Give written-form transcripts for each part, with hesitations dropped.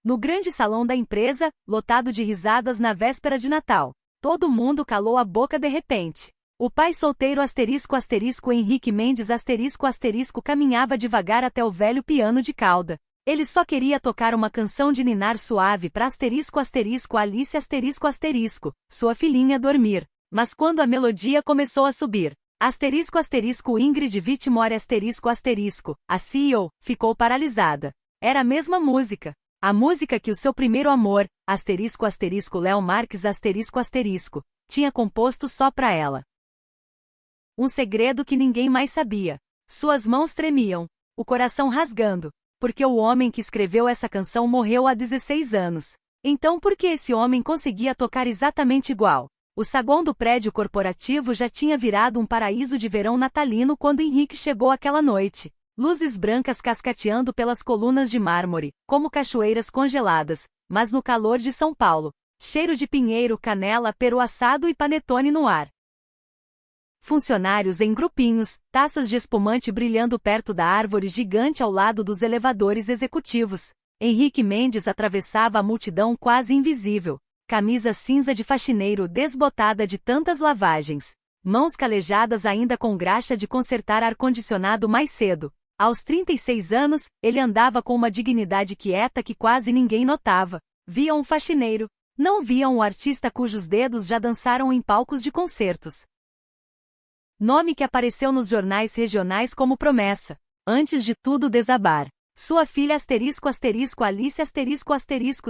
No grande salão da empresa, lotado de risadas na véspera de Natal, todo mundo calou a boca de repente. O pai solteiro Henrique Mendes caminhava devagar até o velho piano de cauda. Ele só queria tocar uma canção de ninar suave para Alice sua filhinha dormir. Mas quando a melodia começou a subir, Ingrid Whitmore a CEO, ficou paralisada. Era a mesma música. A música que o seu primeiro amor, Léo Marques tinha composto só para ela. Um segredo que ninguém mais sabia. Suas mãos tremiam, o coração rasgando, porque o homem que escreveu essa canção morreu há 16 anos. Então por que esse homem conseguia tocar exatamente igual? O saguão do prédio corporativo já tinha virado um paraíso de verão natalino quando Henrique chegou aquela noite. Luzes brancas cascateando pelas colunas de mármore, como cachoeiras congeladas, mas no calor de São Paulo. Cheiro de pinheiro, canela, peru assado e panetone no ar. Funcionários em grupinhos, taças de espumante brilhando perto da árvore gigante ao lado dos elevadores executivos. Henrique Mendes atravessava a multidão quase invisível. Camisa cinza de faxineiro desbotada de tantas lavagens. Mãos calejadas ainda com graxa de consertar ar-condicionado mais cedo. Aos 36 anos, ele andava com uma dignidade quieta que quase ninguém notava. Viam um faxineiro. Não viam o artista cujos dedos já dançaram em palcos de concertos. Nome que apareceu nos jornais regionais como promessa. Antes de tudo desabar, sua filha Alice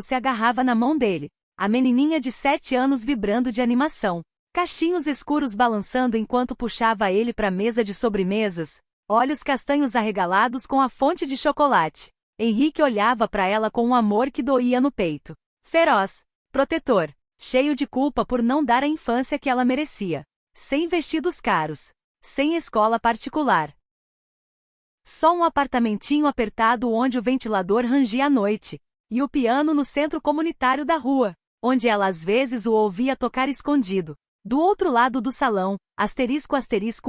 se agarrava na mão dele. A menininha de 7 anos vibrando de animação. Cachinhos escuros balançando enquanto puxava ele para a mesa de sobremesas. Olhos castanhos arregalados com a fonte de chocolate. Henrique olhava para ela com um amor que doía no peito. Feroz. Protetor. Cheio de culpa por não dar a infância que ela merecia. Sem vestidos caros. Sem escola particular. Só um apartamentinho apertado onde o ventilador rangia à noite. E o piano no centro comunitário da rua, onde ela às vezes o ouvia tocar escondido. Do outro lado do salão,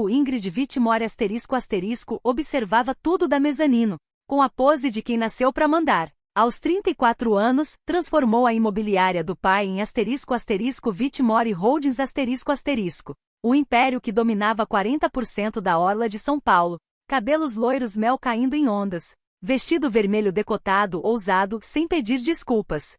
Ingrid Whitmore observava tudo da mezanino, com a pose de quem nasceu para mandar. Aos 34 anos, transformou a imobiliária do pai em Whitmore Holdings o império que dominava 40% da orla de São Paulo, cabelos loiros mel caindo em ondas, vestido vermelho decotado ousado sem pedir desculpas.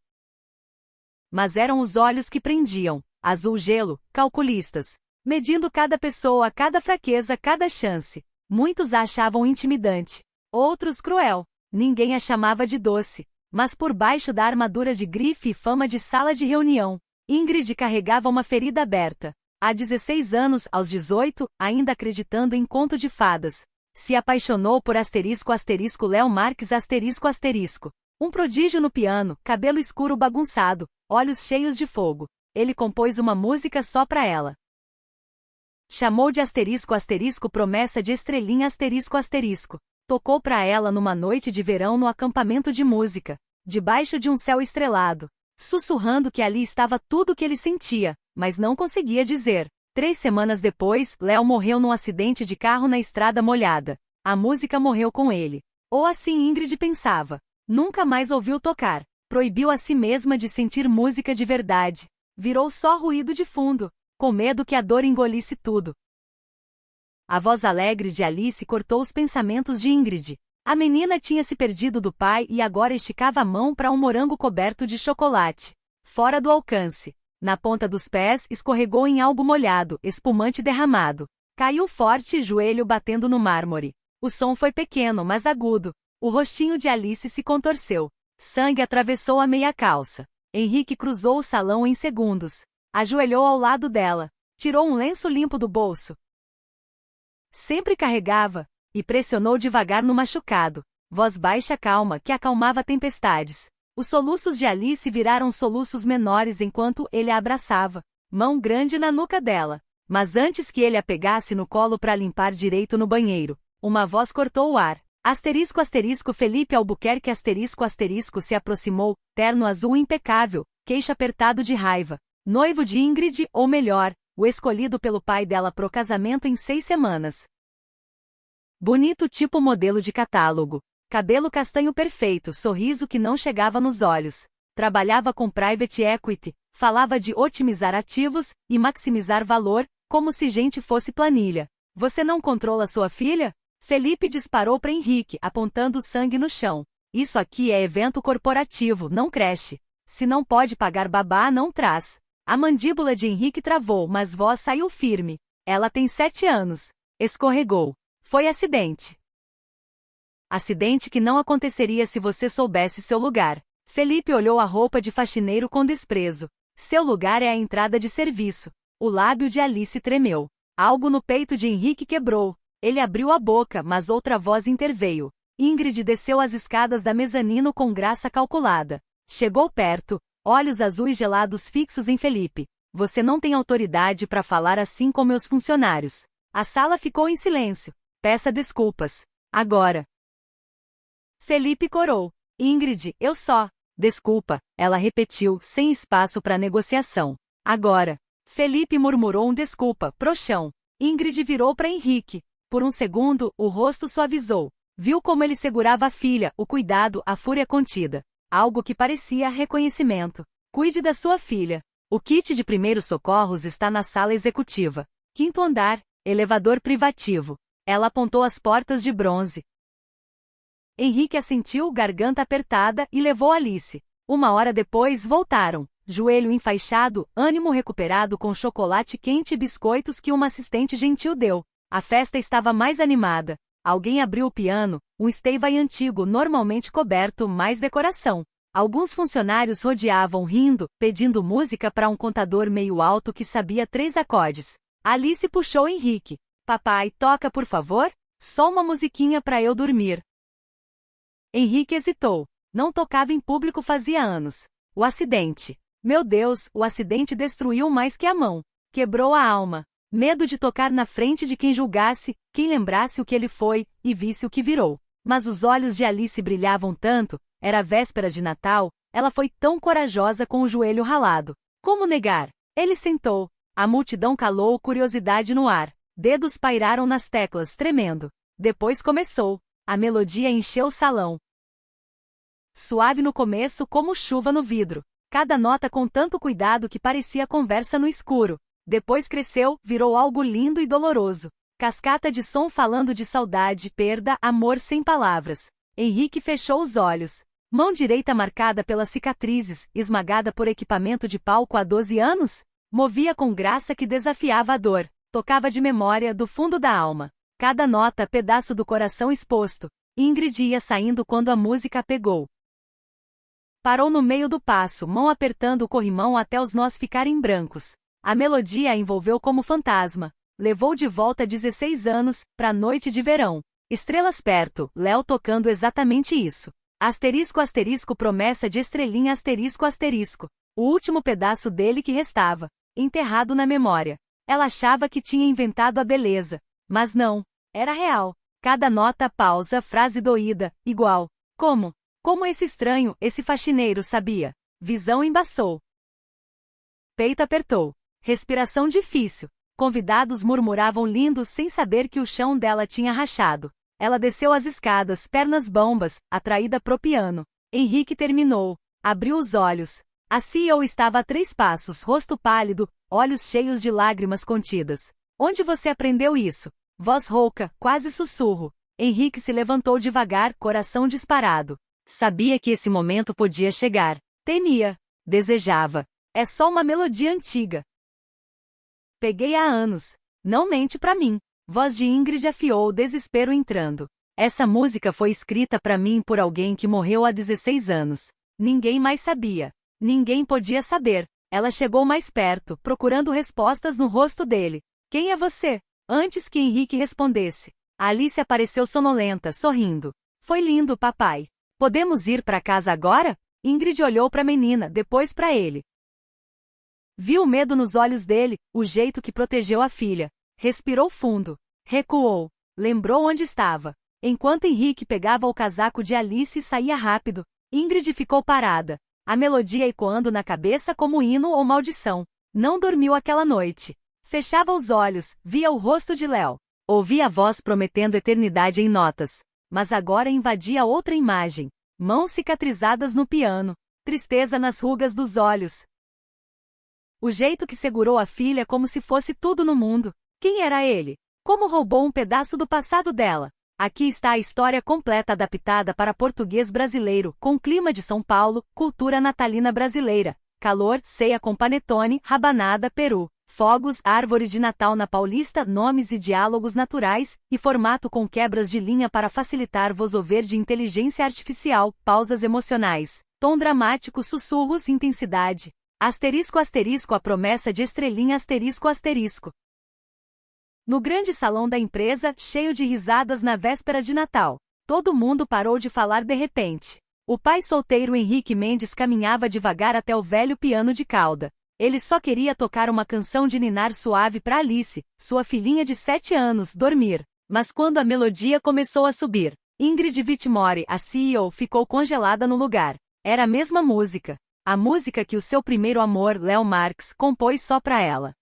Mas eram os olhos que prendiam, azul gelo, calculistas, medindo cada pessoa, cada fraqueza, cada chance. Muitos a achavam intimidante, outros cruel, ninguém a chamava de doce, mas por baixo da armadura de grife e fama de sala de reunião, Ingrid carregava uma ferida aberta. Há 16 anos, aos 18, ainda acreditando em conto de fadas, se apaixonou por Léo Marques um prodígio no piano, cabelo escuro bagunçado, olhos cheios de fogo. Ele compôs uma música só pra ela. Chamou de promessa de estrelinha Tocou pra ela numa noite de verão no acampamento de música, debaixo de um céu estrelado, sussurrando que ali estava tudo o que ele sentia, mas não conseguia dizer. 3 semanas depois, Léo morreu num acidente de carro na estrada molhada. A música morreu com ele. Ou assim Ingrid pensava. Nunca mais ouviu tocar. Proibiu a si mesma de sentir música de verdade. Virou só ruído de fundo, com medo que a dor engolisse tudo. A voz alegre de Alice cortou os pensamentos de Ingrid. A menina tinha se perdido do pai e agora esticava a mão para um morango coberto de chocolate. Fora do alcance. Na ponta dos pés escorregou em algo molhado, espumante derramado. Caiu forte, joelho batendo no mármore. O som foi pequeno, mas agudo. O rostinho de Alice se contorceu. Sangue atravessou a meia calça. Henrique cruzou o salão em segundos. Ajoelhou ao lado dela. Tirou um lenço limpo do bolso. Sempre carregava. E pressionou devagar no machucado. Voz baixa calma, que acalmava tempestades. Os soluços de Alice viraram soluços menores enquanto ele a abraçava. Mão grande na nuca dela. Mas antes que ele a pegasse no colo para limpar direito no banheiro, uma voz cortou o ar. Felipe Albuquerque se aproximou, terno azul impecável, queixo apertado de raiva. Noivo de Ingrid, ou melhor, o escolhido pelo pai dela pro casamento em 6 semanas. Bonito tipo modelo de catálogo. Cabelo castanho perfeito, sorriso que não chegava nos olhos. Trabalhava com private equity, falava de otimizar ativos e maximizar valor, como se gente fosse planilha. Você não controla sua filha? Felipe disparou para Henrique, apontando sangue no chão. Isso aqui é evento corporativo, não creche. Se não pode pagar babá, não traz. A mandíbula de Henrique travou, mas voz saiu firme. Ela tem 7 anos. Escorregou. Foi acidente. Acidente que não aconteceria se você soubesse seu lugar. Felipe olhou a roupa de faxineiro com desprezo. Seu lugar é a entrada de serviço. O lábio de Alice tremeu. Algo no peito de Henrique quebrou. Ele abriu a boca, mas outra voz interveio. Ingrid desceu as escadas da mezanino com graça calculada. Chegou perto, olhos azuis gelados fixos em Felipe. Você não tem autoridade para falar assim com meus funcionários. A sala ficou em silêncio. Peça desculpas. Agora. Felipe corou. Ingrid, eu só. Desculpa, ela repetiu, sem espaço para negociação. Agora. Felipe murmurou um desculpa, pro chão. Ingrid virou para Henrique. Por um segundo, o rosto suavizou. Viu como ele segurava a filha, o cuidado, a fúria contida. Algo que parecia reconhecimento. Cuide da sua filha. O kit de primeiros socorros está na sala executiva. 5º andar, elevador privativo. Ela apontou as portas de bronze. Henrique assentiu, garganta apertada, e levou Alice. 1 hora depois voltaram. Joelho enfaixado, ânimo recuperado com chocolate quente e biscoitos que uma assistente gentil deu. A festa estava mais animada. Alguém abriu o piano, um Steinway antigo normalmente coberto, mais decoração. Alguns funcionários rodeavam rindo, pedindo música para um contador meio alto que sabia 3 acordes. Alice puxou Henrique. Papai, toca por favor? Só uma musiquinha para eu dormir. Henrique hesitou. Não tocava em público fazia anos. O acidente. Meu Deus, o acidente destruiu mais que a mão. Quebrou a alma. Medo de tocar na frente de quem julgasse, quem lembrasse o que ele foi, e visse o que virou. Mas os olhos de Alice brilhavam tanto, era véspera de Natal, ela foi tão corajosa com o joelho ralado. Como negar? Ele sentou. A multidão calou, curiosidade no ar. Dedos pairaram nas teclas, tremendo. Depois começou. A melodia encheu o salão. Suave no começo como chuva no vidro. Cada nota com tanto cuidado que parecia conversa no escuro. Depois cresceu, virou algo lindo e doloroso. Cascata de som falando de saudade, perda, amor sem palavras. Henrique fechou os olhos. Mão direita marcada pelas cicatrizes, esmagada por equipamento de palco há 12 anos? Movia com graça que desafiava a dor. Tocava de memória, do fundo da alma. Cada nota, pedaço do coração exposto. Ingrid ia saindo quando a música pegou. Parou no meio do passo, mão apertando o corrimão até os nós ficarem brancos. A melodia a envolveu como fantasma. Levou de volta 16 anos, pra noite de verão. Estrelas perto, Léo tocando exatamente isso. Asterisco asterisco promessa de estrelinha asterisco asterisco. O último pedaço dele que restava. Enterrado na memória. Ela achava que tinha inventado a beleza. Mas não. Era real. Cada nota, pausa, frase doída, igual. Como? Como esse estranho, esse faxineiro sabia? Visão embaçou. Peito apertou. Respiração difícil. Convidados murmuravam lindos sem saber que o chão dela tinha rachado. Ela desceu as escadas, pernas bambas, atraída pro piano. Henrique terminou. Abriu os olhos. A CEO estava a 3 passos, rosto pálido, olhos cheios de lágrimas contidas. Onde você aprendeu isso? Voz rouca, quase sussurro. Henrique se levantou devagar, coração disparado. Sabia que esse momento podia chegar. Temia. Desejava. É só uma melodia antiga. Peguei há anos. Não mente pra mim. Voz de Ingrid afiou o desespero entrando. Essa música foi escrita pra mim por alguém que morreu há 16 anos. Ninguém mais sabia. Ninguém podia saber. Ela chegou mais perto, procurando respostas no rosto dele. Quem é você? Antes que Henrique respondesse. Alice apareceu sonolenta, sorrindo. Foi lindo, papai. Podemos ir pra casa agora? Ingrid olhou pra menina, depois pra ele. Viu o medo nos olhos dele, o jeito que protegeu a filha. Respirou fundo. Recuou. Lembrou onde estava. Enquanto Henrique pegava o casaco de Alice e saía rápido, Ingrid ficou parada. A melodia ecoando na cabeça como hino ou maldição. Não dormiu aquela noite. Fechava os olhos, via o rosto de Léo. Ouvia a voz prometendo eternidade em notas. mas agora invadia outra imagem. Mãos cicatrizadas no piano. Tristeza nas rugas dos olhos. O jeito que segurou a filha como se fosse tudo no mundo. Quem era ele? Como roubou um pedaço do passado dela? Aqui está a história completa adaptada para português brasileiro, com clima de São Paulo, cultura natalina brasileira, calor, ceia com panetone, rabanada, peru, fogos, árvore de Natal na Paulista, nomes e diálogos naturais, e formato com quebras de linha para facilitar vozover de inteligência artificial, pausas emocionais, tom dramático, sussurros, intensidade. Asterisco asterisco a promessa de estrelinha asterisco asterisco. No grande salão da empresa, cheio de risadas na véspera de Natal, todo mundo parou de falar de repente. O pai solteiro Henrique Mendes caminhava devagar até o velho piano de cauda. Ele só queria tocar uma canção de ninar suave para Alice, sua filhinha de 7 anos, dormir. Mas quando a melodia começou a subir, Ingrid Whitmore, a CEO, ficou congelada no lugar. Era a mesma música. A música que o seu primeiro amor, Léo Marx, compôs só para ela.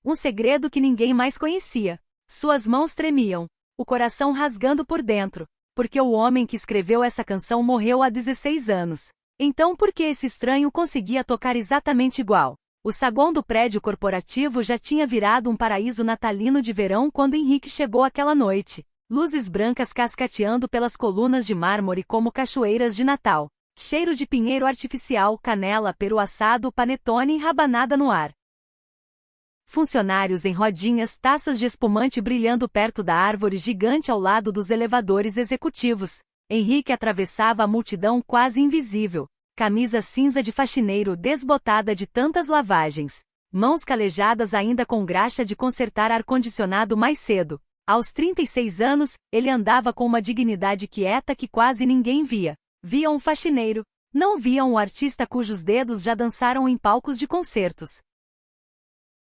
Um segredo que ninguém mais conhecia. Suas mãos tremiam, o coração rasgando por dentro, porque o homem que escreveu essa canção morreu há 16 anos. Então por que esse estranho conseguia tocar exatamente igual? O saguão do prédio corporativo já tinha virado um paraíso natalino de verão quando Henrique chegou aquela noite. Luzes brancas cascateando pelas colunas de mármore como cachoeiras de Natal. Cheiro de pinheiro artificial, canela, peru assado, panetone e rabanada no ar. Funcionários em rodinhas, taças de espumante brilhando perto da árvore gigante ao lado dos elevadores executivos. Henrique atravessava a multidão quase invisível. Camisa cinza de faxineiro desbotada de tantas lavagens. Mãos calejadas ainda com graxa de consertar ar-condicionado mais cedo. Aos 36 anos, ele andava com uma dignidade quieta que quase ninguém via. Via um faxineiro. Não viam o artista cujos dedos já dançaram em palcos de concertos.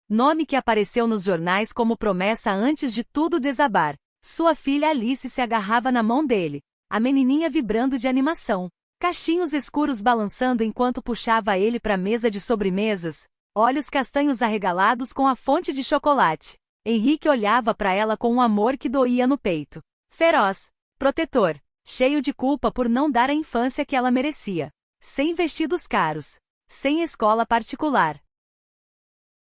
Nome que apareceu nos jornais como promessa antes de tudo desabar. Sua filha Alice se agarrava na mão dele. A menininha vibrando de animação. Cachinhos escuros balançando enquanto puxava ele para a mesa de sobremesas. Olhos castanhos arregalados com a fonte de chocolate. Henrique olhava para ela com um amor que doía no peito. Feroz. Protetor. Cheio de culpa por não dar a infância que ela merecia. Sem vestidos caros. Sem escola particular.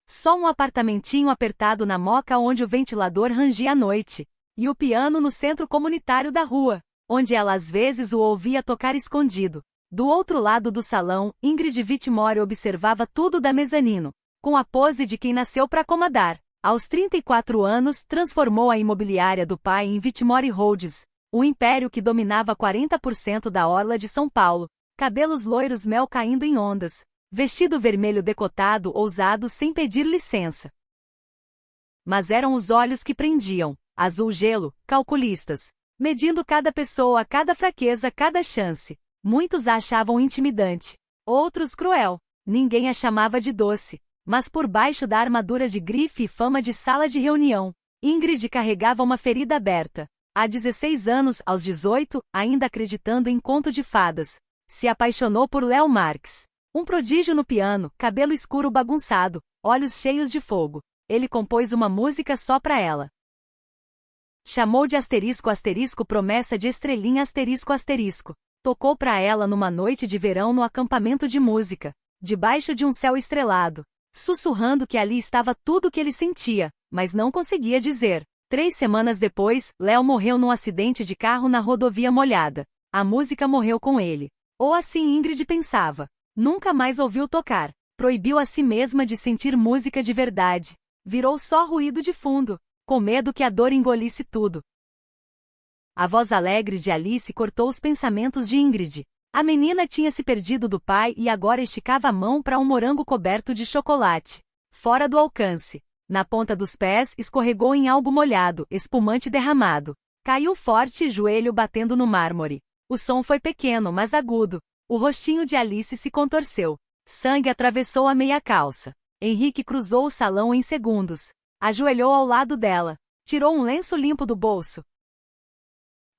Só um apartamentinho apertado na Moca onde o ventilador rangia à noite. E o piano no centro comunitário da rua, onde ela às vezes o ouvia tocar escondido. Do outro lado do salão, Ingrid Whitmore observava tudo da mezanino, com a pose de quem nasceu para comandar. Aos 34 anos, transformou a imobiliária do pai em Whitmore Holdings, um império que dominava 40% da orla de São Paulo. Cabelos loiros mel caindo em ondas. Vestido vermelho decotado ousado sem pedir licença. Mas eram os olhos que prendiam, azul gelo, calculistas, medindo cada pessoa, cada fraqueza, cada chance. Muitos a achavam intimidante, outros cruel. Ninguém a chamava de doce, mas por baixo da armadura de grife e fama de sala de reunião, Ingrid carregava uma ferida aberta. Há 16 anos, aos 18, ainda acreditando em conto de fadas, se apaixonou por Léo Marx. Um prodígio no piano, cabelo escuro bagunçado, olhos cheios de fogo. Ele compôs uma música só pra ela. Chamou de asterisco asterisco promessa de estrelinha asterisco asterisco. Tocou pra ela numa noite de verão no acampamento de música, debaixo de um céu estrelado, sussurrando que ali estava tudo o que ele sentia, mas não conseguia dizer. 3 semanas depois, Léo morreu num acidente de carro na rodovia molhada. A música morreu com ele. Ou assim Ingrid pensava. Nunca mais ouviu tocar. Proibiu a si mesma de sentir música de verdade. Virou só ruído de fundo, com medo que a dor engolisse tudo. A voz alegre de Alice cortou os pensamentos de Ingrid. A menina tinha se perdido do pai e agora esticava a mão para um morango coberto de chocolate. Fora do alcance. Na ponta dos pés escorregou em algo molhado, espumante derramado. Caiu forte, joelho batendo no mármore. O som foi pequeno, mas agudo. O rostinho de Alice se contorceu. Sangue atravessou a meia calça. Henrique cruzou o salão em segundos. Ajoelhou ao lado dela. Tirou um lenço limpo do bolso.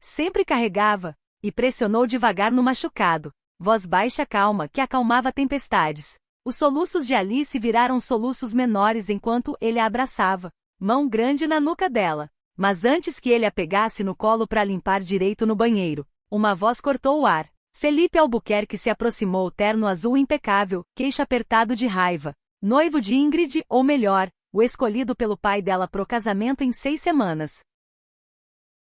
Sempre carregava. E pressionou devagar no machucado. Voz baixa calma, que acalmava tempestades. Os soluços de Alice viraram soluços menores enquanto ele a abraçava. Mão grande na nuca dela. Mas antes que ele a pegasse no colo para limpar direito no banheiro, uma voz cortou o ar. Felipe Albuquerque se aproximou, terno azul impecável, queixo apertado de raiva. Noivo de Ingrid, ou melhor, o escolhido pelo pai dela pro casamento em 6 semanas.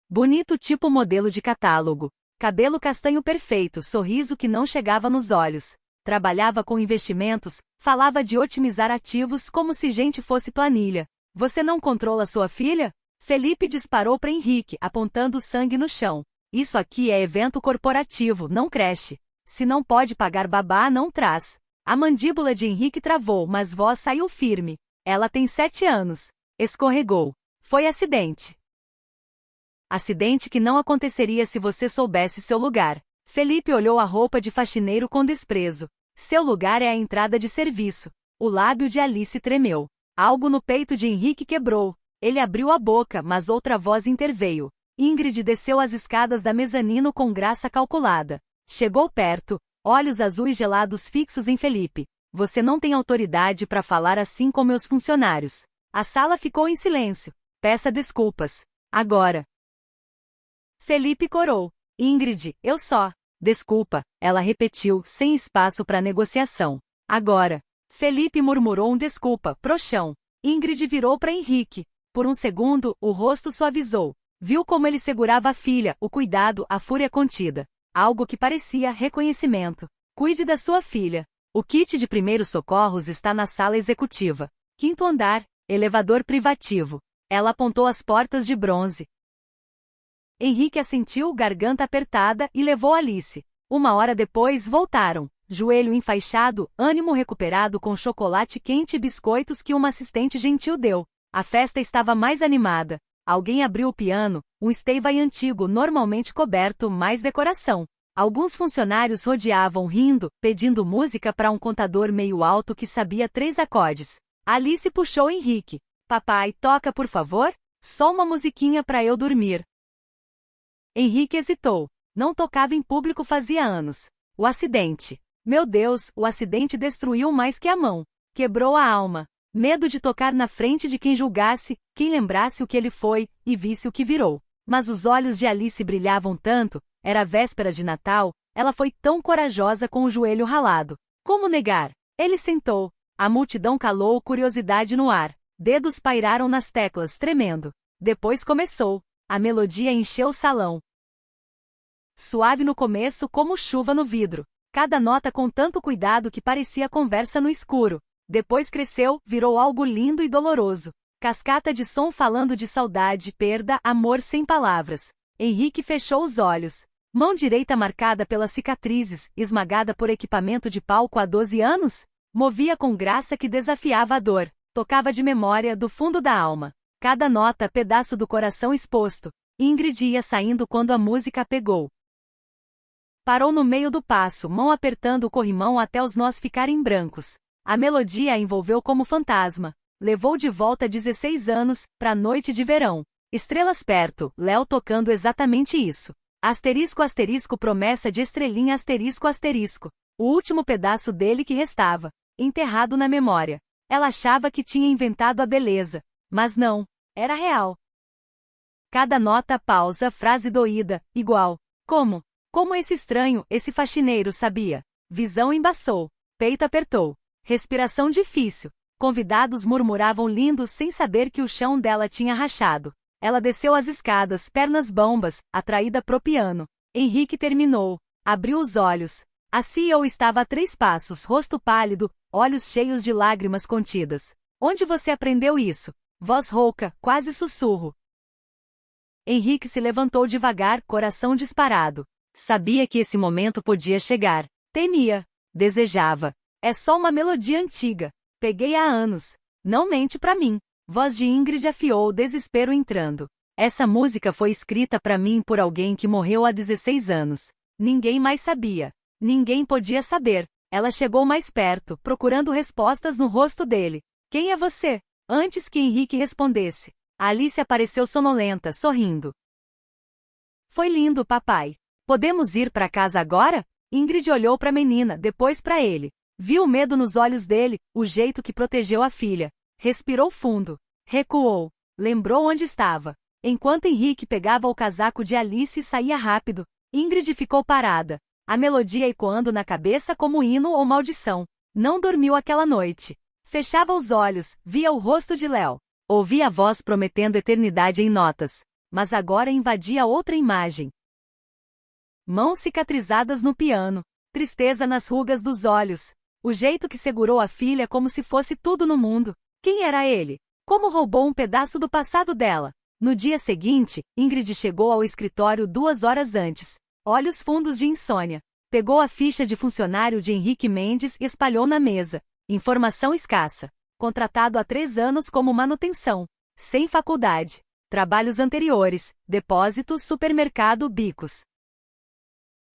Bonito tipo modelo de catálogo. Cabelo castanho perfeito, sorriso que não chegava nos olhos. Trabalhava com investimentos, falava de otimizar ativos como se gente fosse planilha. Você não controla sua filha? Felipe disparou para Henrique, apontando sangue no chão. Isso aqui é evento corporativo, não creche. Se não pode pagar babá, não traz. A mandíbula de Henrique travou, mas voz saiu firme. Ela tem 7 anos. Escorregou. Foi acidente. Acidente que não aconteceria se você soubesse seu lugar. Felipe olhou a roupa de faxineiro com desprezo. Seu lugar é a entrada de serviço. O lábio de Alice tremeu. Algo no peito de Henrique quebrou. Ele abriu a boca, mas outra voz interveio. Ingrid desceu as escadas da mezanino com graça calculada. Chegou perto, olhos azuis gelados fixos em Felipe. Você não tem autoridade para falar assim com meus funcionários. A sala ficou em silêncio. Peça desculpas. Agora. Felipe corou. Ingrid, eu só. Desculpa, ela repetiu, sem espaço para negociação. Agora. Felipe murmurou um desculpa, pro chão. Ingrid virou para Henrique. Por um segundo, o rosto suavizou. Viu como ele segurava a filha, o cuidado, a fúria contida. Algo que parecia reconhecimento. Cuide da sua filha. O kit de primeiros socorros está na sala executiva. 5º andar, elevador privativo. Ela apontou as portas de bronze. Henrique assentiu, garganta apertada, e levou Alice. 1 hora depois voltaram. Joelho enfaixado, ânimo recuperado com chocolate quente e biscoitos que uma assistente gentil deu. A festa estava mais animada. Alguém abriu o piano, um Steinway antigo normalmente coberto, mais decoração. Alguns funcionários rodeavam rindo, pedindo música para um contador meio alto que sabia 3 acordes. Alice puxou Henrique. Papai, toca por favor? Só uma musiquinha para eu dormir. Henrique hesitou. Não tocava em público fazia anos. O acidente. Meu Deus, o acidente destruiu mais que a mão. Quebrou a alma. Medo de tocar na frente de quem julgasse, quem lembrasse o que ele foi, e visse o que virou. Mas os olhos de Alice brilhavam tanto, era véspera de Natal, ela foi tão corajosa com o joelho ralado. Como negar? Ele sentou. A multidão calou, curiosidade no ar. Dedos pairaram nas teclas, tremendo. Depois começou. A melodia encheu o salão. Suave no começo, como chuva no vidro. Cada nota com tanto cuidado que parecia conversa no escuro. Depois cresceu, virou algo lindo e doloroso. Cascata de som falando de saudade, perda, amor sem palavras. Henrique fechou os olhos. Mão direita marcada pelas cicatrizes, esmagada por equipamento de palco há 12 anos? Movia com graça que desafiava a dor. Tocava de memória, do fundo da alma. Cada nota, pedaço do coração exposto. Ingrid ia saindo quando a música pegou. Parou no meio do passo, mão apertando o corrimão até os nós ficarem brancos. A melodia a envolveu como fantasma. Levou de volta 16 anos, pra noite de verão. Estrelas perto, Léo tocando exatamente isso. Asterisco asterisco promessa de estrelinha asterisco asterisco. O último pedaço dele que restava. Enterrado na memória. Ela achava que tinha inventado a beleza. Mas não. Era real. Cada nota, pausa, frase doída, igual. Como? Como esse estranho, esse faxineiro sabia? Visão embaçou. Peito apertou. Respiração difícil. Convidados murmuravam lindos sem saber que o chão dela tinha rachado. Ela desceu as escadas, pernas bambas, atraída pro piano. Henrique terminou. Abriu os olhos. A CEO estava a 3 passos, rosto pálido, olhos cheios de lágrimas contidas. Onde você aprendeu isso? Voz rouca, quase sussurro. Henrique se levantou devagar, coração disparado. Sabia que esse momento podia chegar. Temia. Desejava. É só uma melodia antiga. Peguei há anos. Não mente pra mim. Voz de Ingrid afiou, desespero entrando. Essa música foi escrita pra mim por alguém que morreu há 16 anos. Ninguém mais sabia. Ninguém podia saber. Ela chegou mais perto, procurando respostas no rosto dele. Quem é você? Antes que Henrique respondesse. Alice apareceu sonolenta, sorrindo. Foi lindo, papai. Podemos ir pra casa agora? Ingrid olhou pra menina, depois pra ele. Viu o medo nos olhos dele, o jeito que protegeu a filha. Respirou fundo. Recuou. Lembrou onde estava. Enquanto Henrique pegava o casaco de Alice e saía rápido, Ingrid ficou parada, a melodia ecoando na cabeça como hino ou maldição. Não dormiu aquela noite. Fechava os olhos, via o rosto de Léo. Ouvia a voz prometendo eternidade em notas. Mas agora invadia outra imagem. Mãos cicatrizadas no piano. Tristeza nas rugas dos olhos. O jeito que segurou a filha como se fosse tudo no mundo. Quem era ele? Como roubou um pedaço do passado dela? No dia seguinte, Ingrid chegou ao escritório 2 horas antes. Olhos fundos de insônia. Pegou a ficha de funcionário de Henrique Mendes e espalhou na mesa. Informação escassa. Contratado há 3 anos como manutenção. Sem faculdade. Trabalhos anteriores. Depósito, supermercado, bicos.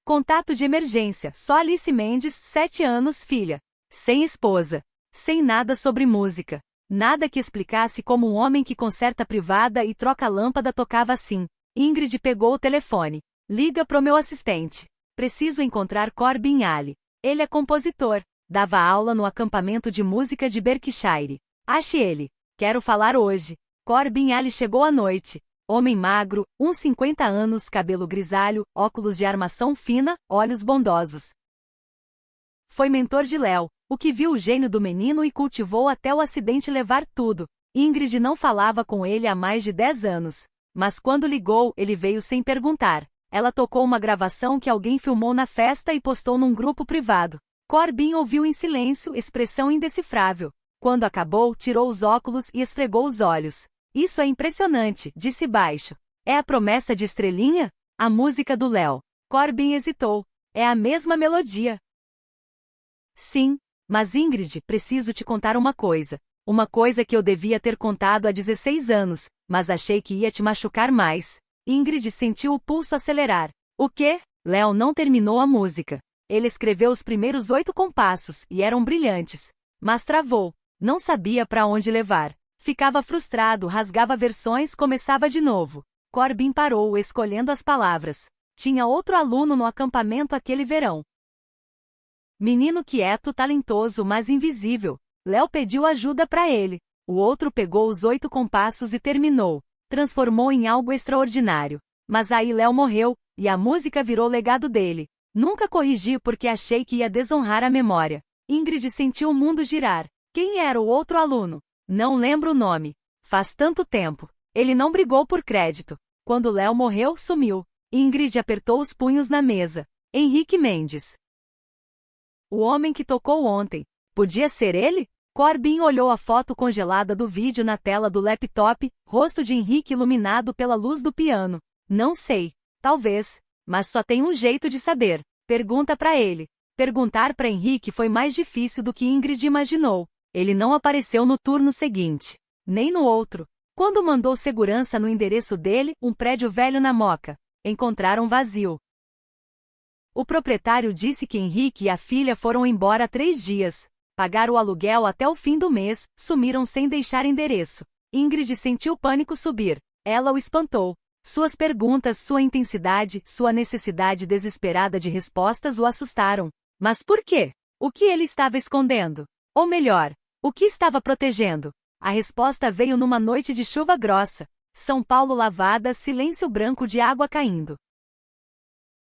Contato de emergência. Só Alice Mendes, 7 anos, filha. Sem esposa. Sem nada sobre música. Nada que explicasse como um homem que conserta privada e troca lâmpada tocava assim. Ingrid pegou o telefone. Liga pro meu assistente. Preciso encontrar Corbin Ali. Ele é compositor. Dava aula no acampamento de música de Berkshire. Ache ele. Quero falar hoje. Corbin Ali chegou à noite. Homem magro, uns 50 anos, cabelo grisalho, óculos de armação fina, olhos bondosos. Foi mentor de Léo, o que viu o gênio do menino e cultivou até o acidente levar tudo. Ingrid não falava com ele há mais de 10 anos. Mas quando ligou, ele veio sem perguntar. Ela tocou uma gravação que alguém filmou na festa e postou num grupo privado. Corbin ouviu em silêncio, expressão indecifrável. Quando acabou, tirou os óculos e esfregou os olhos. Isso é impressionante, disse baixo. É a promessa de Estrelinha? A música do Léo. Corbin hesitou. É a mesma melodia. Sim, mas Ingrid, preciso te contar uma coisa. Uma coisa que eu devia ter contado há 16 anos, mas achei que ia te machucar mais. Ingrid sentiu o pulso acelerar. O quê? Léo não terminou a música. Ele escreveu os primeiros 8 compassos, e eram brilhantes. Mas travou. Não sabia para onde levar. Ficava frustrado, rasgava versões, começava de novo. Corbin parou, escolhendo as palavras. Tinha outro aluno no acampamento aquele verão. Menino quieto, talentoso, mas invisível. Léo pediu ajuda para ele. O outro pegou os 8 compassos e terminou. Transformou em algo extraordinário. Mas aí Léo morreu, e a música virou legado dele. Nunca corrigi porque achei que ia desonrar a memória. Ingrid sentiu o mundo girar. Quem era o outro aluno? Não lembro o nome. Faz tanto tempo. Ele não brigou por crédito. Quando Léo morreu, sumiu. Ingrid apertou os punhos na mesa. Henrique Mendes. O homem que tocou ontem. Podia ser ele? Corbin olhou a foto congelada do vídeo na tela do laptop, rosto de Henrique iluminado pela luz do piano. Não sei. Talvez. Mas só tem um jeito de saber. Pergunta para ele. Perguntar para Henrique foi mais difícil do que Ingrid imaginou. Ele não apareceu no turno seguinte. Nem no outro. Quando mandou segurança no endereço dele, um prédio velho na Moca. Encontraram vazio. O proprietário disse que Henrique e a filha foram embora há 3 dias. Pagaram o aluguel até o fim do mês, sumiram sem deixar endereço. Ingrid sentiu pânico subir. Ela o espantou. Suas perguntas, sua intensidade, sua necessidade desesperada de respostas o assustaram. Mas por quê? O que ele estava escondendo? Ou melhor, o que estava protegendo? A resposta veio numa noite de chuva grossa. São Paulo lavada, silêncio branco de água caindo.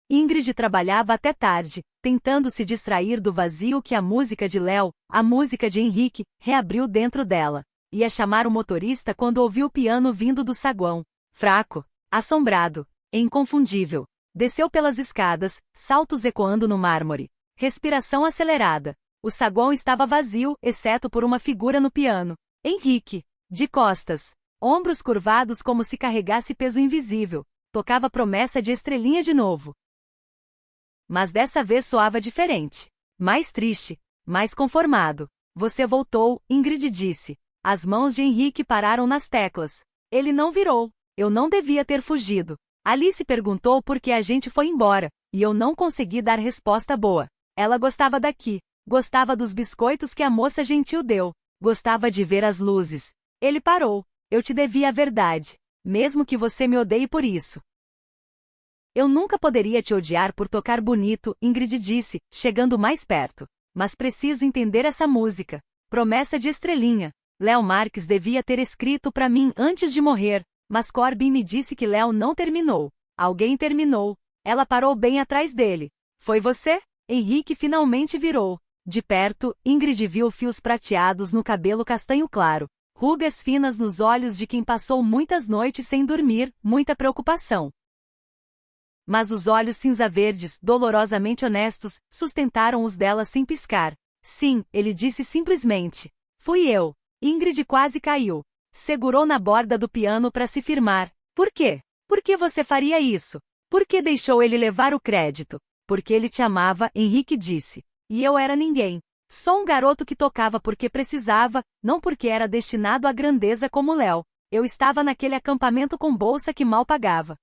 Ingrid trabalhava até tarde, tentando se distrair do vazio que a música de Léo, a música de Henrique, reabriu dentro dela. Ia chamar o motorista quando ouviu o piano vindo do saguão. Fraco, assombrado, inconfundível. Desceu pelas escadas, saltos ecoando no mármore. Respiração acelerada. O saguão estava vazio, exceto por uma figura no piano. Henrique, de costas. Ombros curvados como se carregasse peso invisível. Tocava promessa de Estrelinha de novo. Mas dessa vez soava diferente. Mais triste. Mais conformado. Você voltou, Ingrid disse. As mãos de Henrique pararam nas teclas. Ele não virou. Eu não devia ter fugido. Alice perguntou por que a gente foi embora, e eu não consegui dar resposta boa. Ela gostava daqui. Gostava dos biscoitos que a moça gentil deu. Gostava de ver as luzes. Ele parou. Eu te devia a verdade. Mesmo que você me odeie por isso. Eu nunca poderia te odiar por tocar bonito, Ingrid disse, chegando mais perto. Mas preciso entender essa música. Promessa de Estrelinha. Léo Marques devia ter escrito para mim antes de morrer. Mas Corbin me disse que Léo não terminou. Alguém terminou. Ela parou bem atrás dele. Foi você? Henrique finalmente virou. De perto, Ingrid viu fios prateados no cabelo castanho claro, rugas finas nos olhos de quem passou muitas noites sem dormir, muita preocupação. Mas os olhos cinza-verdes, dolorosamente honestos, sustentaram os dela sem piscar. Sim, ele disse simplesmente. Fui eu. Ingrid quase caiu. Segurou na borda do piano para se firmar. Por quê? Por que você faria isso? Por que deixou ele levar o crédito? Porque ele te amava, Henrique disse. E eu era ninguém. Só um garoto que tocava porque precisava, não porque era destinado à grandeza como Léo. Eu estava naquele acampamento com bolsa que mal pagava.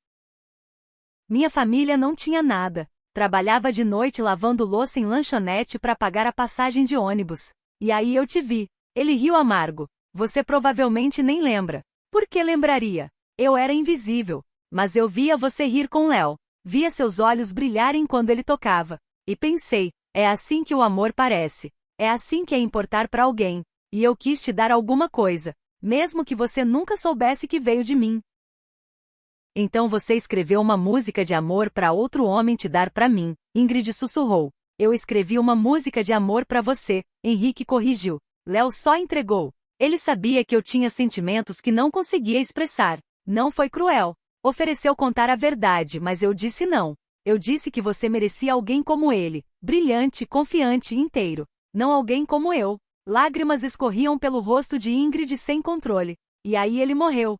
Minha família não tinha nada. Trabalhava de noite lavando louça em lanchonete para pagar a passagem de ônibus. E aí eu te vi. Ele riu amargo. Você provavelmente nem lembra. Por que lembraria? Eu era invisível. Mas eu via você rir com Léo. Via seus olhos brilharem quando ele tocava. E pensei, é assim que o amor parece. É assim que é importar para alguém. E eu quis te dar alguma coisa. Mesmo que você nunca soubesse que veio de mim. Então você escreveu uma música de amor para outro homem te dar para mim, Ingrid sussurrou. Eu escrevi uma música de amor para você, Henrique corrigiu. Léo só entregou. Ele sabia que eu tinha sentimentos que não conseguia expressar. Não foi cruel. Ofereceu contar a verdade, mas eu disse não. Eu disse que você merecia alguém como ele, brilhante, confiante e inteiro. Não alguém como eu. Lágrimas escorriam pelo rosto de Ingrid sem controle. E aí ele morreu.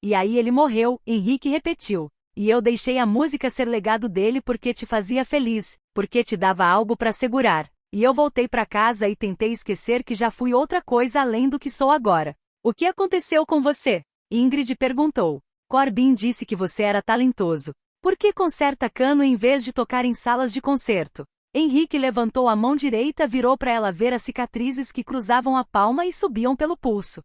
E aí ele morreu, Henrique repetiu. E eu deixei a música ser legado dele porque te fazia feliz, porque te dava algo para segurar. E eu voltei para casa e tentei esquecer que já fui outra coisa além do que sou agora. O que aconteceu com você? Ingrid perguntou. Corbin disse que você era talentoso. Por que conserta cano em vez de tocar em salas de concerto? Henrique levantou a mão direita, virou para ela ver as cicatrizes que cruzavam a palma e subiam pelo pulso.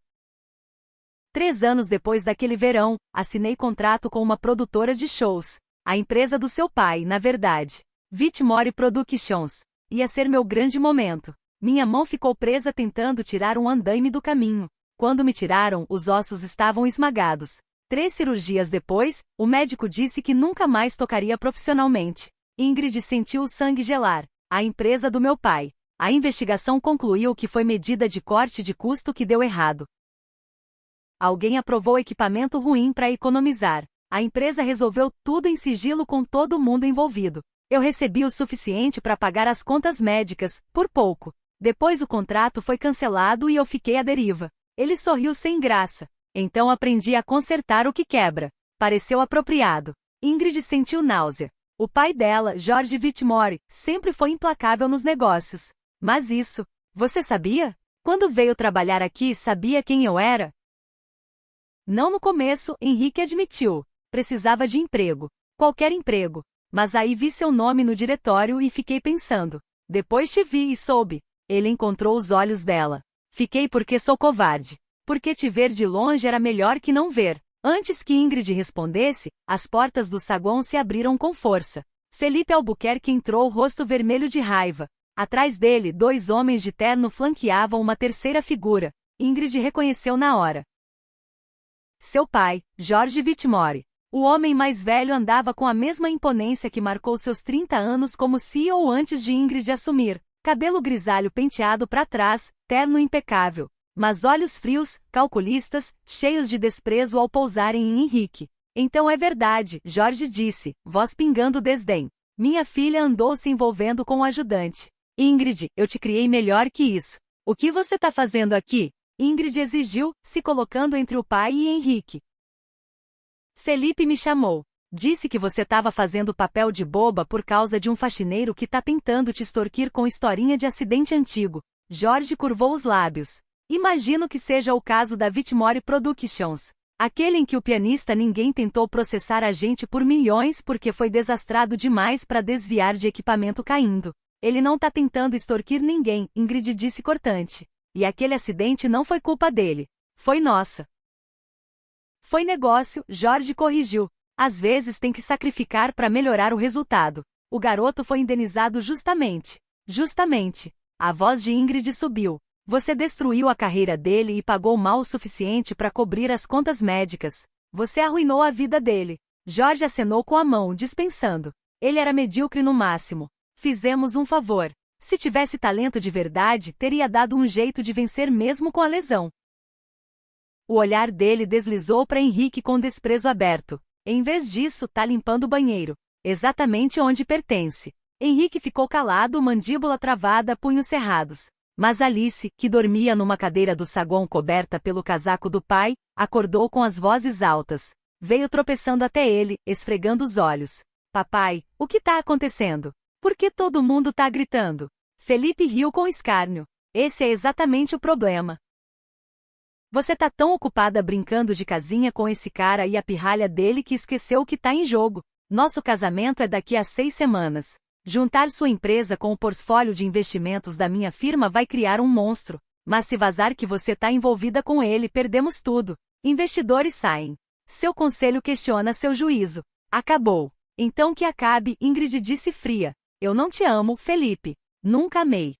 3 anos depois daquele verão, assinei contrato com uma produtora de shows. A empresa do seu pai, na verdade. Whitmore Productions. Ia ser meu grande momento. Minha mão ficou presa tentando tirar um andaime do caminho. Quando me tiraram, os ossos estavam esmagados. 3 cirurgias depois, o médico disse que nunca mais tocaria profissionalmente. Ingrid sentiu o sangue gelar. A empresa do meu pai. A investigação concluiu que foi medida de corte de custo que deu errado. Alguém aprovou equipamento ruim para economizar. A empresa resolveu tudo em sigilo com todo mundo envolvido. Eu recebi o suficiente para pagar as contas médicas, por pouco. Depois o contrato foi cancelado e eu fiquei à deriva. Ele sorriu sem graça. Então aprendi a consertar o que quebra. Pareceu apropriado. Ingrid sentiu náusea. O pai dela, George Whitmore, sempre foi implacável nos negócios. Mas isso, você sabia? Quando veio trabalhar aqui, sabia quem eu era? Não no começo, Henrique admitiu. Precisava de emprego. Qualquer emprego. Mas aí vi seu nome no diretório e fiquei pensando. Depois te vi e soube. Ele encontrou os olhos dela. Fiquei porque sou covarde. Porque te ver de longe era melhor que não ver. Antes que Ingrid respondesse, as portas do saguão se abriram com força. Felipe Albuquerque entrou, rosto vermelho de raiva. Atrás dele, 2 homens de terno flanqueavam uma terceira figura. Ingrid reconheceu na hora. Seu pai, George Whitmore. O homem mais velho andava com a mesma imponência que marcou seus 30 anos como CEO antes de Ingrid assumir. Cabelo grisalho penteado para trás, terno impecável. Mas olhos frios, calculistas, cheios de desprezo ao pousarem em Henrique. Então é verdade, George disse, voz pingando desdém. Minha filha andou se envolvendo com o ajudante. Ingrid, eu te criei melhor que isso. O que você tá fazendo aqui? Ingrid exigiu, se colocando entre o pai e Henrique. Felipe me chamou. Disse que você estava fazendo papel de boba por causa de um faxineiro que tá tentando te extorquir com historinha de acidente antigo. Jorge curvou os lábios. Imagino que seja o caso da Whitmore Productions. Aquele em que o pianista ninguém tentou processar a gente por milhões porque foi desastrado demais para desviar de equipamento caindo. Ele não tá tentando extorquir ninguém, Ingrid disse cortante. E aquele acidente não foi culpa dele. Foi nossa. Foi negócio, Jorge corrigiu. Às vezes tem que sacrificar para melhorar o resultado. O garoto foi indenizado justamente. Justamente. A voz de Ingrid subiu. Você destruiu a carreira dele e pagou mal o suficiente para cobrir as contas médicas. Você arruinou a vida dele. Jorge acenou com a mão, dispensando. Ele era medíocre no máximo. Fizemos um favor. Se tivesse talento de verdade, teria dado um jeito de vencer mesmo com a lesão. O olhar dele deslizou para Henrique com desprezo aberto. Em vez disso, tá limpando o banheiro. Exatamente onde pertence. Henrique ficou calado, mandíbula travada, punhos cerrados. Mas Alice, que dormia numa cadeira do saguão coberta pelo casaco do pai, acordou com as vozes altas. Veio tropeçando até ele, esfregando os olhos. Papai, o que tá acontecendo? Por que todo mundo tá gritando? Felipe riu com escárnio. Esse é exatamente o problema. Você tá tão ocupada brincando de casinha com esse cara e a pirralha dele que esqueceu o que tá em jogo. Nosso casamento é daqui a 6 semanas. Juntar sua empresa com o portfólio de investimentos da minha firma vai criar um monstro. Mas se vazar que você tá envolvida com ele, perdemos tudo. Investidores saem. Seu conselho questiona seu juízo. Acabou. Então que acabe, Ingrid disse fria. Eu não te amo, Felipe. Nunca amei.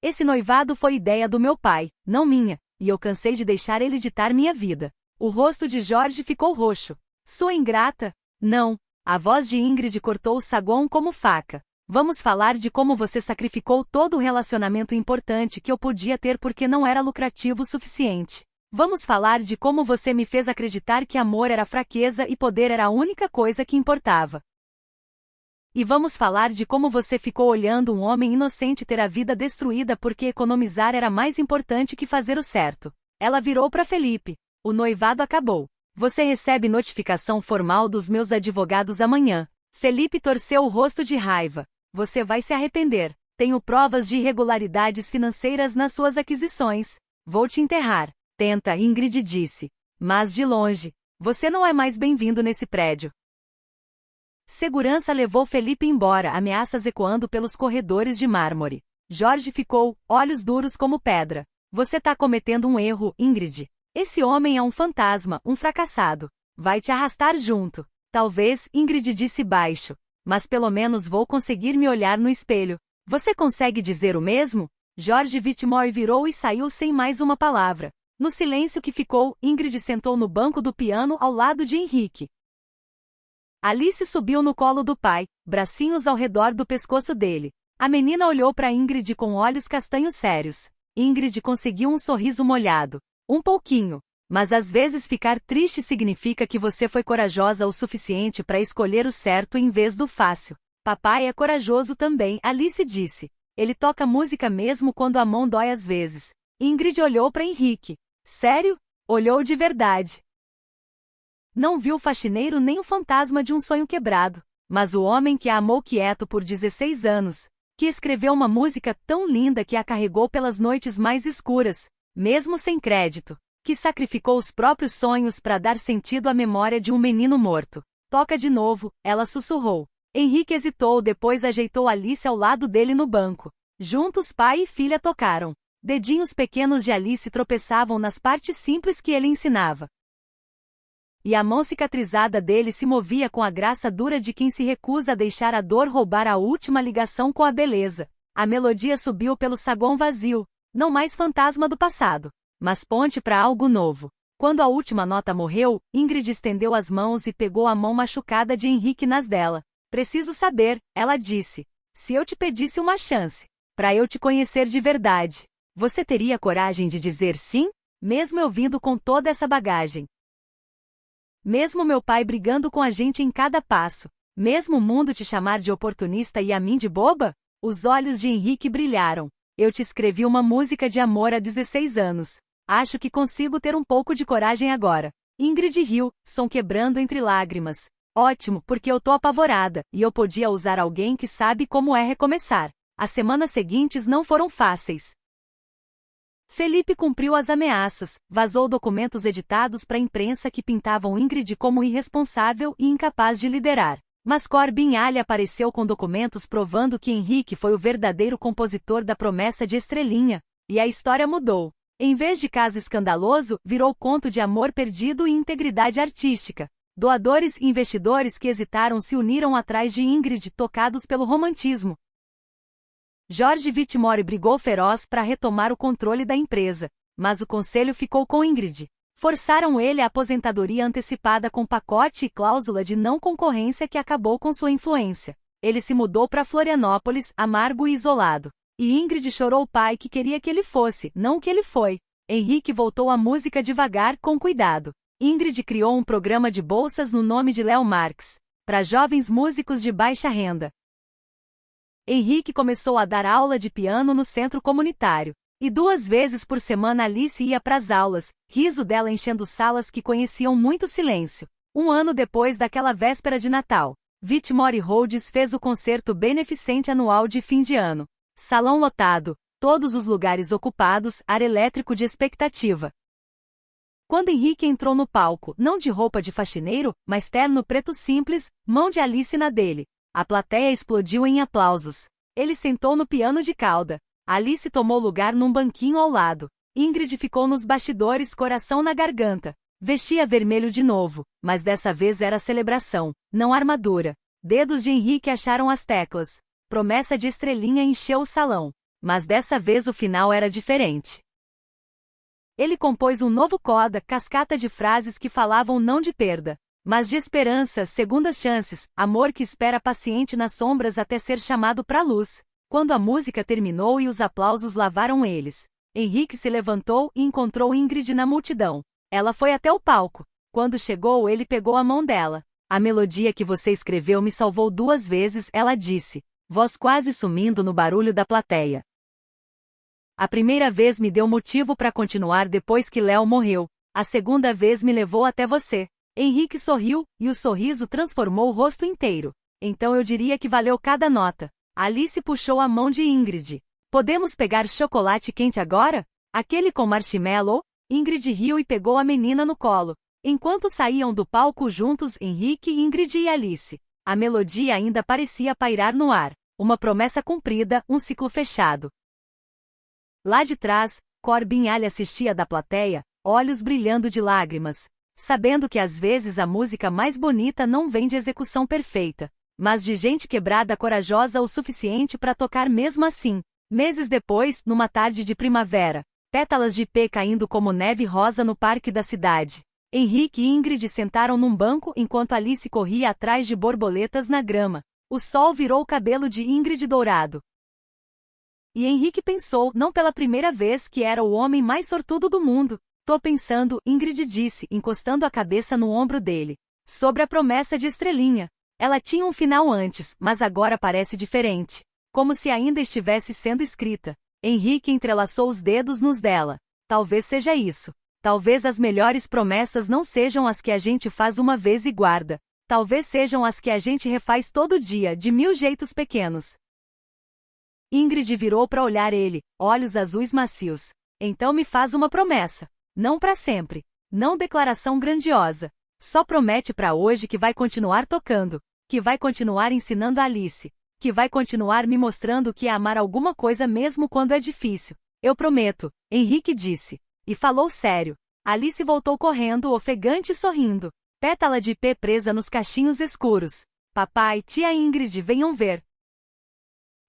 Esse noivado foi ideia do meu pai, não minha, e eu cansei de deixar ele ditar minha vida. O rosto de Jorge ficou roxo. Sua ingrata? Não. A voz de Ingrid cortou o saguão como faca. Vamos falar de como você sacrificou todo o relacionamento importante que eu podia ter porque não era lucrativo o suficiente. Vamos falar de como você me fez acreditar que amor era fraqueza e poder era a única coisa que importava. E vamos falar de como você ficou olhando um homem inocente ter a vida destruída porque economizar era mais importante que fazer o certo. Ela virou para Felipe. O noivado acabou. Você recebe notificação formal dos meus advogados amanhã. Felipe torceu o rosto de raiva. Você vai se arrepender. Tenho provas de irregularidades financeiras nas suas aquisições. Vou te enterrar. Tenta, Ingrid disse. Mas de longe. Você não é mais bem-vindo nesse prédio. Segurança levou Felipe embora, ameaças ecoando pelos corredores de mármore. Jorge ficou, olhos duros como pedra. Você tá cometendo um erro, Ingrid. Esse homem é um fantasma, um fracassado. Vai te arrastar junto. Talvez, Ingrid disse baixo. Mas pelo menos vou conseguir me olhar no espelho. Você consegue dizer o mesmo? Jorge Whitmore virou e saiu sem mais uma palavra. No silêncio que ficou, Ingrid sentou no banco do piano ao lado de Henrique. Alice subiu no colo do pai, bracinhos ao redor do pescoço dele. A menina olhou para Ingrid com olhos castanhos sérios. Ingrid conseguiu um sorriso molhado. Um pouquinho. Mas às vezes ficar triste significa que você foi corajosa o suficiente para escolher o certo em vez do fácil. Papai é corajoso também, Alice disse. Ele toca música mesmo quando a mão dói às vezes. Ingrid olhou para Henrique. Sério? Olhou de verdade. Não viu o faxineiro nem o fantasma de um sonho quebrado, mas o homem que a amou quieto por 16 anos, que escreveu uma música tão linda que a carregou pelas noites mais escuras, mesmo sem crédito, que sacrificou os próprios sonhos para dar sentido à memória de um menino morto. Toca de novo, ela sussurrou. Henrique hesitou, depois ajeitou Alice ao lado dele no banco. Juntos pai e filha tocaram. Dedinhos pequenos de Alice tropeçavam nas partes simples que ele ensinava. E a mão cicatrizada dele se movia com a graça dura de quem se recusa a deixar a dor roubar a última ligação com a beleza. A melodia subiu pelo saguão vazio, não mais fantasma do passado, mas ponte para algo novo. Quando a última nota morreu, Ingrid estendeu as mãos e pegou a mão machucada de Henrique nas dela. Preciso saber, ela disse. Se eu te pedisse uma chance, para eu te conhecer de verdade, você teria coragem de dizer sim? Mesmo eu vindo com toda essa bagagem. Mesmo meu pai brigando com a gente em cada passo. Mesmo o mundo te chamar de oportunista e a mim de boba? Os olhos de Henrique brilharam. Eu te escrevi uma música de amor há 16 anos. Acho que consigo ter um pouco de coragem agora. Ingrid riu, som quebrando entre lágrimas. Ótimo, porque eu tô apavorada, e eu podia usar alguém que sabe como é recomeçar. As semanas seguintes não foram fáceis. Felipe cumpriu as ameaças, vazou documentos editados para a imprensa que pintavam Ingrid como irresponsável e incapaz de liderar. Mas Corbin Ali apareceu com documentos provando que Henrique foi o verdadeiro compositor da promessa de Estrelinha, e a história mudou. Em vez de caso escandaloso, virou conto de amor perdido e integridade artística. Doadores e investidores que hesitaram se uniram atrás de Ingrid, tocados pelo romantismo. Jorge Whitmore brigou feroz para retomar o controle da empresa, mas o conselho ficou com Ingrid. Forçaram ele à aposentadoria antecipada com pacote e cláusula de não concorrência que acabou com sua influência. Ele se mudou para Florianópolis, amargo e isolado. E Ingrid chorou o pai que queria que ele fosse, não que ele foi. Henrique voltou à música devagar, com cuidado. Ingrid criou um programa de bolsas no nome de Léo Marx, para jovens músicos de baixa renda. Henrique começou a dar aula de piano no centro comunitário. E 2 vezes por semana Alice ia para as aulas, riso dela enchendo salas que conheciam muito silêncio. 1 ano depois daquela véspera de Natal, Whitmore Rhodes fez o concerto beneficente anual de fim de ano. Salão lotado, todos os lugares ocupados, ar elétrico de expectativa. Quando Henrique entrou no palco, não de roupa de faxineiro, mas terno preto simples, mão de Alice na dele, a plateia explodiu em aplausos. Ele sentou no piano de cauda. Alice tomou lugar num banquinho ao lado. Ingrid ficou nos bastidores, coração na garganta. Vestia vermelho de novo, mas dessa vez era celebração, não armadura. Dedos de Henrique acharam as teclas. Promessa de estrelinha encheu o salão. Mas dessa vez o final era diferente. Ele compôs um novo coda, cascata de frases que falavam não de perda, mas de esperança, segundas chances, amor que espera paciente nas sombras até ser chamado para a luz. Quando a música terminou e os aplausos lavaram eles, Henrique se levantou e encontrou Ingrid na multidão. Ela foi até o palco. Quando chegou, ele pegou a mão dela. A melodia que você escreveu me salvou 2 vezes, ela disse, voz quase sumindo no barulho da plateia. A primeira vez me deu motivo para continuar depois que Léo morreu. A segunda vez me levou até você. Henrique sorriu, e o sorriso transformou o rosto inteiro. Então eu diria que valeu cada nota. Alice puxou a mão de Ingrid. Podemos pegar chocolate quente agora? Aquele com marshmallow? Ingrid riu e pegou a menina no colo. Enquanto saíam do palco juntos Henrique, Ingrid e Alice, a melodia ainda parecia pairar no ar. Uma promessa cumprida, um ciclo fechado. Lá de trás, Corbin Alley assistia da plateia, olhos brilhando de lágrimas, sabendo que às vezes a música mais bonita não vem de execução perfeita, mas de gente quebrada corajosa o suficiente para tocar mesmo assim. Meses depois, numa tarde de primavera, pétalas de ipê caindo como neve rosa no parque da cidade, Henrique e Ingrid sentaram num banco enquanto Alice corria atrás de borboletas na grama. O sol virou o cabelo de Ingrid dourado. E Henrique pensou, não pela primeira vez, que era o homem mais sortudo do mundo. Tô pensando, Ingrid disse, encostando a cabeça no ombro dele, sobre a promessa de estrelinha. Ela tinha um final antes, mas agora parece diferente. Como se ainda estivesse sendo escrita. Henrique entrelaçou os dedos nos dela. Talvez seja isso. Talvez as melhores promessas não sejam as que a gente faz uma vez e guarda. Talvez sejam as que a gente refaz todo dia, de 1000 jeitos pequenos. Ingrid virou para olhar ele, olhos azuis macios. Então me faz uma promessa. Não para sempre. Não declaração grandiosa. Só promete para hoje que vai continuar tocando. Que vai continuar ensinando a Alice. Que vai continuar me mostrando que é amar alguma coisa mesmo quando é difícil. Eu prometo, Henrique disse. E falou sério. Alice voltou correndo, ofegante e sorrindo. Pétala de ipê presa nos cachinhos escuros. Papai, tia Ingrid, venham ver.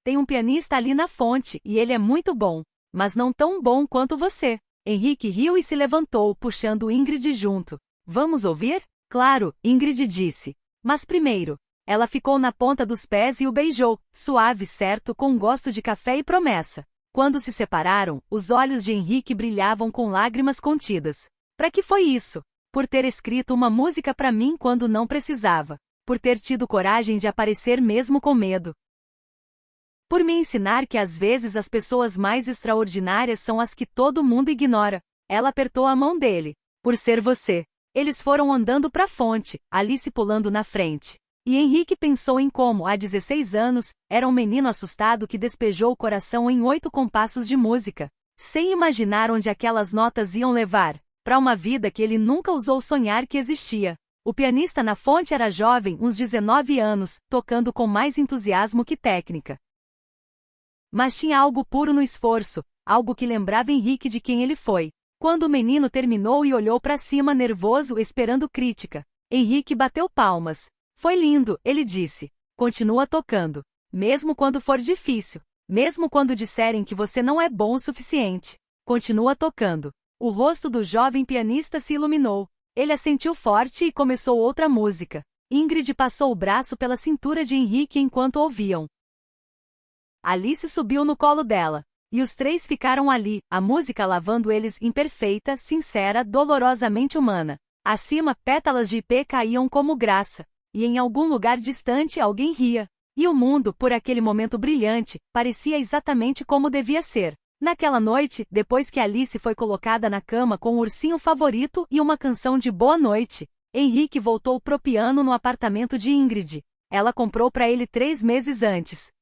Tem um pianista ali na fonte, e ele é muito bom. Mas não tão bom quanto você. Henrique riu e se levantou, puxando Ingrid junto. Vamos ouvir? Claro, Ingrid disse. Mas primeiro. Ela ficou na ponta dos pés e o beijou, suave, certo, com gosto de café e promessa. Quando se separaram, os olhos de Henrique brilhavam com lágrimas contidas. Para que foi isso? Por ter escrito uma música para mim quando não precisava. Por ter tido coragem de aparecer mesmo com medo. Por me ensinar que às vezes as pessoas mais extraordinárias são as que todo mundo ignora. Ela apertou a mão dele. Por ser você. Eles foram andando para a fonte, Alice pulando na frente. E Henrique pensou em como, há 16 anos, era um menino assustado que despejou o coração em 8 compassos de música, sem imaginar onde aquelas notas iam levar, para uma vida que ele nunca ousou sonhar que existia. O pianista na fonte era jovem, uns 19 anos, tocando com mais entusiasmo que técnica. Mas tinha algo puro no esforço, algo que lembrava Henrique de quem ele foi. Quando o menino terminou e olhou para cima nervoso esperando crítica, Henrique bateu palmas. Foi lindo, ele disse. Continua tocando. Mesmo quando for difícil. Mesmo quando disserem que você não é bom o suficiente. Continua tocando. O rosto do jovem pianista se iluminou. Ele assentiu forte e começou outra música. Ingrid passou o braço pela cintura de Henrique enquanto ouviam. Alice subiu no colo dela. E os três ficaram ali, a música lavando eles imperfeita, sincera, dolorosamente humana. Acima, pétalas de ipê caíam como graça. E em algum lugar distante alguém ria. E o mundo, por aquele momento brilhante, parecia exatamente como devia ser. Naquela noite, depois que Alice foi colocada na cama com o ursinho favorito e uma canção de boa noite, Henrique voltou pro piano no apartamento de Ingrid. Ela comprou para ele 3 meses antes.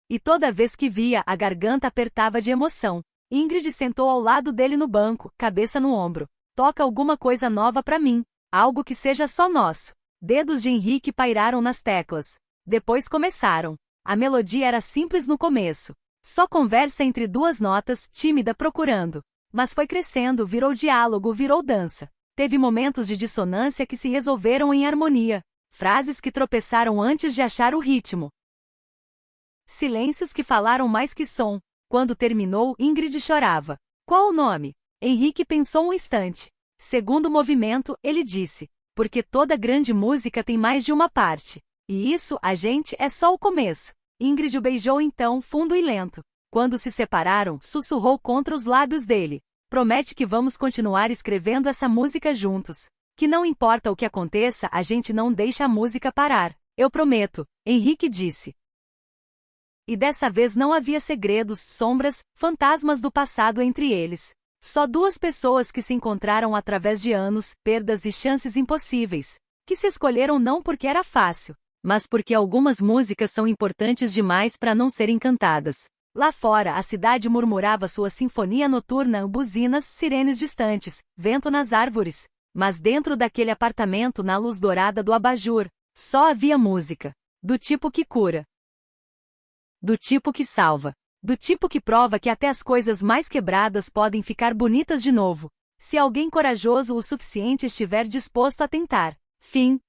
E toda vez que via, a garganta apertava de emoção. Ingrid sentou ao lado dele no banco, cabeça no ombro. Toca alguma coisa nova pra mim. Algo que seja só nosso. Dedos de Henrique pairaram nas teclas. Depois começaram. A melodia era simples no começo. Só conversa entre duas notas, tímida procurando. Mas foi crescendo, virou diálogo, virou dança. Teve momentos de dissonância que se resolveram em harmonia. Frases que tropeçaram antes de achar o ritmo. Silêncios que falaram mais que som. Quando terminou, Ingrid chorava. Qual o nome? Henrique pensou um instante. Segundo movimento, ele disse. Porque toda grande música tem mais de uma parte. E isso, a gente, é só o começo. Ingrid o beijou então, fundo e lento. Quando se separaram, sussurrou contra os lábios dele. Promete que vamos continuar escrevendo essa música juntos. Que não importa o que aconteça, a gente não deixa a música parar. Eu prometo, Henrique disse. E dessa vez não havia segredos, sombras, fantasmas do passado entre eles. Só duas pessoas que se encontraram através de anos, perdas e chances impossíveis. Que se escolheram não porque era fácil, mas porque algumas músicas são importantes demais para não serem cantadas. Lá fora, a cidade murmurava sua sinfonia noturna, buzinas, sirenes distantes, vento nas árvores. Mas dentro daquele apartamento, na luz dourada do abajur, só havia música. Do tipo que cura. Do tipo que salva. Do tipo que prova que até as coisas mais quebradas podem ficar bonitas de novo. Se alguém corajoso o suficiente estiver disposto a tentar. Fim.